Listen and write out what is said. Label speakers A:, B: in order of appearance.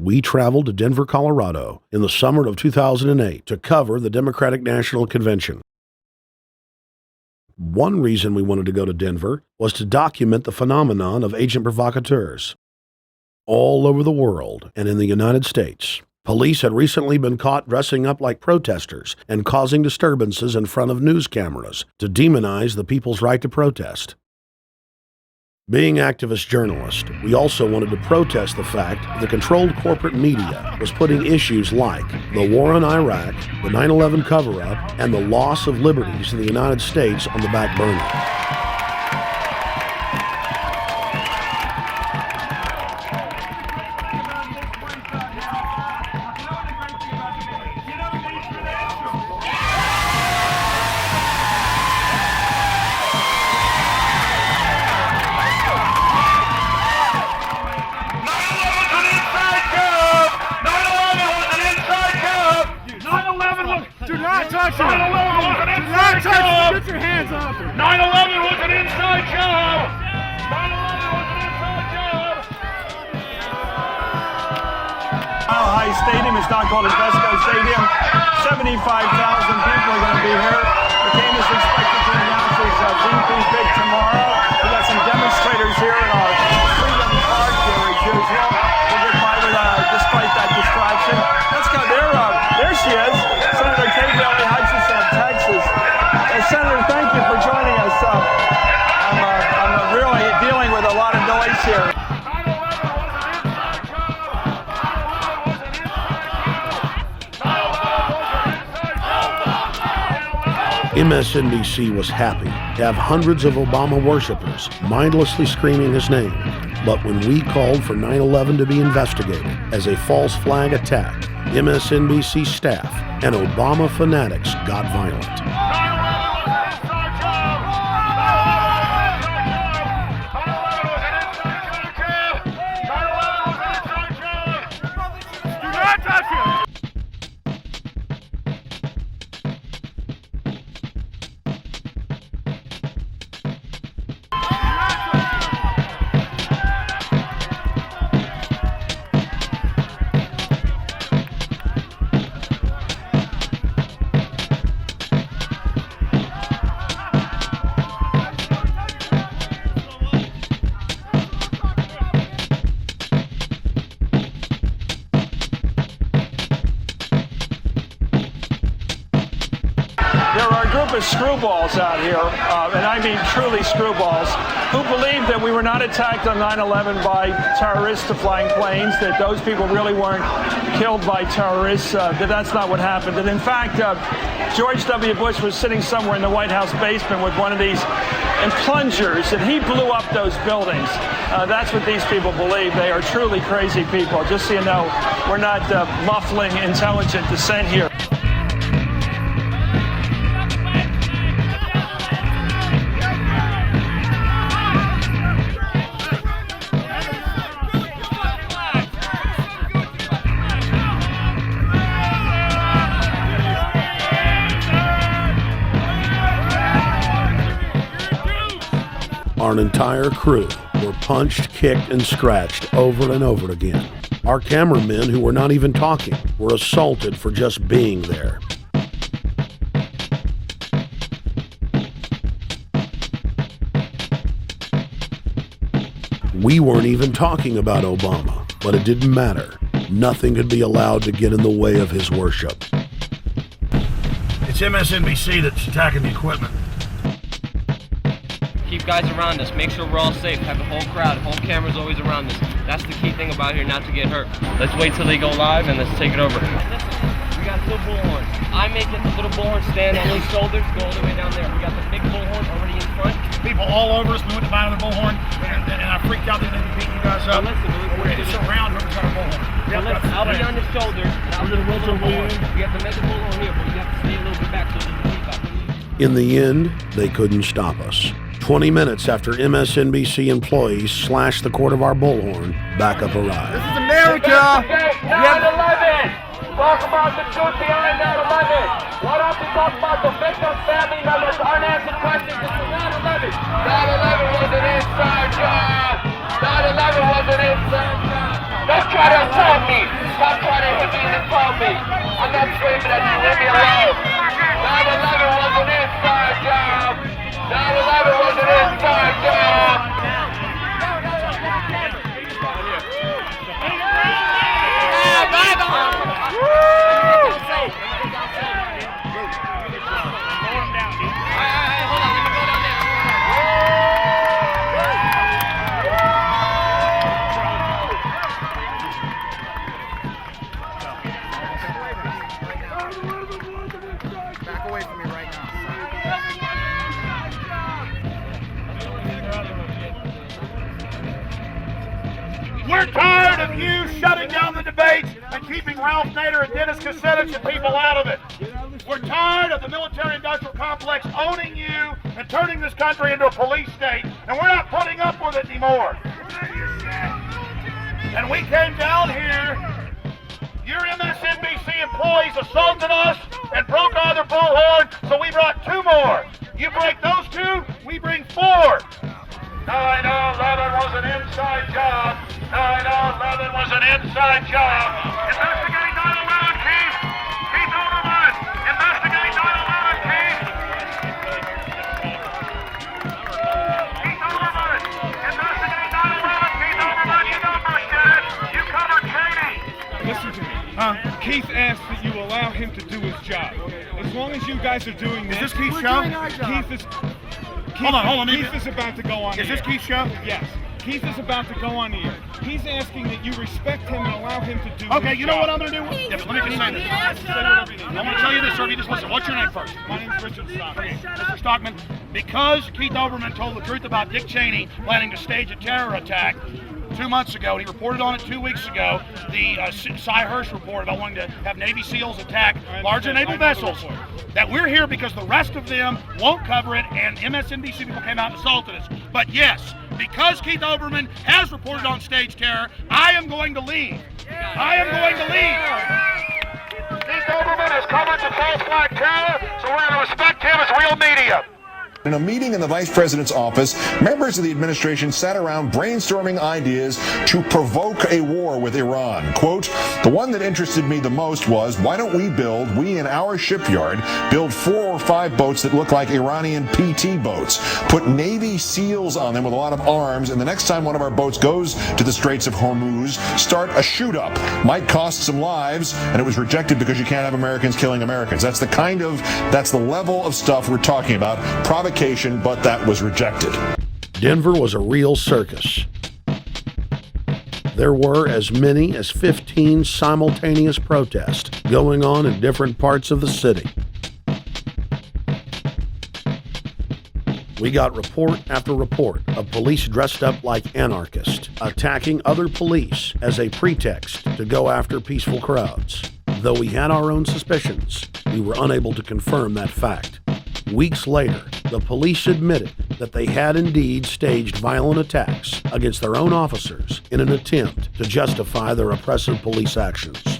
A: we traveled to Denver, Colorado in the summer of 2008 to cover the Democratic National Convention. One reason we wanted to go to Denver was to document the phenomenon of agent provocateurs. All over the world and in the United States, police had recently been caught dressing up like protesters and causing disturbances in front of news cameras to demonize the people's right to protest. Being activist journalists, we also wanted to protest the fact that the controlled corporate media was putting issues like the war on Iraq, the 9/11 cover-up, and the loss of liberties in the United States on the back burner.
B: Get your hands off it. 9/11 was an inside job. 9/11 was an inside job.
C: Mile High Stadium is now called Invesco Stadium. 75,000 people are going to be here. The game is expected to announce its VP pick tomorrow. We've got some demonstrators here in our Freedom Park here as usual. We'll get by with, despite that distraction. Let's go there. There she is, Senator Kay Bailey Hutchison of Texas. Senator, thank you for joining us. I'm really dealing with a lot of noise here.
A: MSNBC was happy to have hundreds of Obama worshipers mindlessly screaming his name. But when we called for 9/11 to be investigated as a false flag attack, MSNBC staff and Obama fanatics got violent.
C: Of screwballs out here, and I mean truly screwballs, who believe that we were not attacked on 9/11 by terrorists flying planes, that those people really weren't killed by terrorists, that that's not what happened. And in fact, George W. Bush was sitting somewhere in the White House basement with one of these plungers, and he blew up those buildings. That's what these people believe. They are truly crazy people. Just so you know, we're not muffling intelligent dissent here.
A: Our entire crew were punched, kicked, and scratched over and over again. Our cameramen, who were not even talking, were assaulted for just being there. We weren't even talking about Obama, but it didn't matter. Nothing could be allowed to get in the way of his worship.
D: It's MSNBC that's attacking the equipment.
E: Keep guys around us. Make sure we're all safe. Have a whole crowd, whole cameras always around us. That's the key thing about here, not to get hurt. Let's wait till they go live and let's take it over. Listen, we got little bullhorn. I may get the little bullhorn stand on these shoulders, go all the way down there. We got the big bullhorn already in front.
D: People all over us. We went to buy another bullhorn, and I freaked out that they beat you guys up.
E: Listen,
D: we're going to surround whoever's got a bullhorn.
E: Listen, I'll be on your shoulder, and I'll get a little bullhorn. We have to make a bullhorn here, but we have to stay a little bit back so we can keep up.
A: In the end, they couldn't stop us. 20 minutes after MSNBC employees slashed the cord of our bullhorn, backup arrived.
B: This is America!
F: 9/11! Talk about the truth behind 9/11! Why don't we talk about the victims' family members? Unanswered questions. This is 9/11! 9/11 was an inside job! 9/11 was an inside job! Let's try to talk me. Stop trying to hit me and call me. I'm not screaming at you. Leave me alone. 9/11 was an inside job. 9/11 was an inside job.
D: Back away from me right now.
B: We're tired of you shutting down the debates and keeping Ralph Nader and Dennis Kucinich and people out of it. We're tired of the military-industrial complex owning you and turning this country into a police state, and we're not putting up with it anymore. And we came down here, your MSNBC employees assaulted us and broke our other bullhorn, so we brought 2 more. You break those 2, we bring 4. 9/11 was an inside job. 9/11 was an inside job. Investigate 9/11, Keith. Keith Olbermann. Investigate 9/11, Keith. Keith Olbermann. Investigate 9/11, Keith Olbermann. You know Bush did it. You covered Katie.
G: Listen to me. Keith asked that you allow him to do his job. As long as you guys are doing this.
B: Is this Keith's show?
G: Keith is.
B: Hold on.
G: Keith is about to go on.
B: Is this
G: air.
B: Keith's show?
G: Yes. Keith is about to go on the air. He's asking that you respect him and allow him to do.
B: Okay,
G: his
B: you know
G: job.
B: what I'm going to do? Yeah, but let me just say this. I want to tell you this, sir. You just listen. What's your name first?
G: My name's Richard Stockman.
B: Mr. Stockman, because Keith Olbermann told the truth about Dick Cheney planning to stage a terror attack 2 months ago, and he reported on it 2 weeks ago, the Cy Hirsch report about wanting to have Navy SEALs attack larger naval vessels, that we're here because the rest of them won't cover it, and MSNBC people came out and assaulted us. But yes, because Keith Olbermann has reported on stage terror, I am going to leave. I am going to leave. Keith Olbermann has covered the false flag terror, so we're going to respect him as real media.
H: In a meeting in the vice president's office, members of the administration sat around brainstorming ideas to provoke a war with Iran. Quote, the one that interested me the most was, why don't we in our shipyard, build 4 or 5 boats that look like Iranian PT boats, put Navy SEALs on them with a lot of arms, and the next time one of our boats goes to the Straits of Hormuz, start a shoot-up. Might cost some lives, and it was rejected because you can't have Americans killing Americans. That's the level of stuff we're talking about. Provocation, but that was rejected.
A: Denver was a real circus. There were as many as 15 simultaneous protests going on in different parts of the city. We got report after report of police dressed up like anarchists, attacking other police as a pretext to go after peaceful crowds. Though we had our own suspicions, we were unable to confirm that fact. Weeks later, the police admitted that they had indeed staged violent attacks against their own officers in an attempt to justify their oppressive police actions.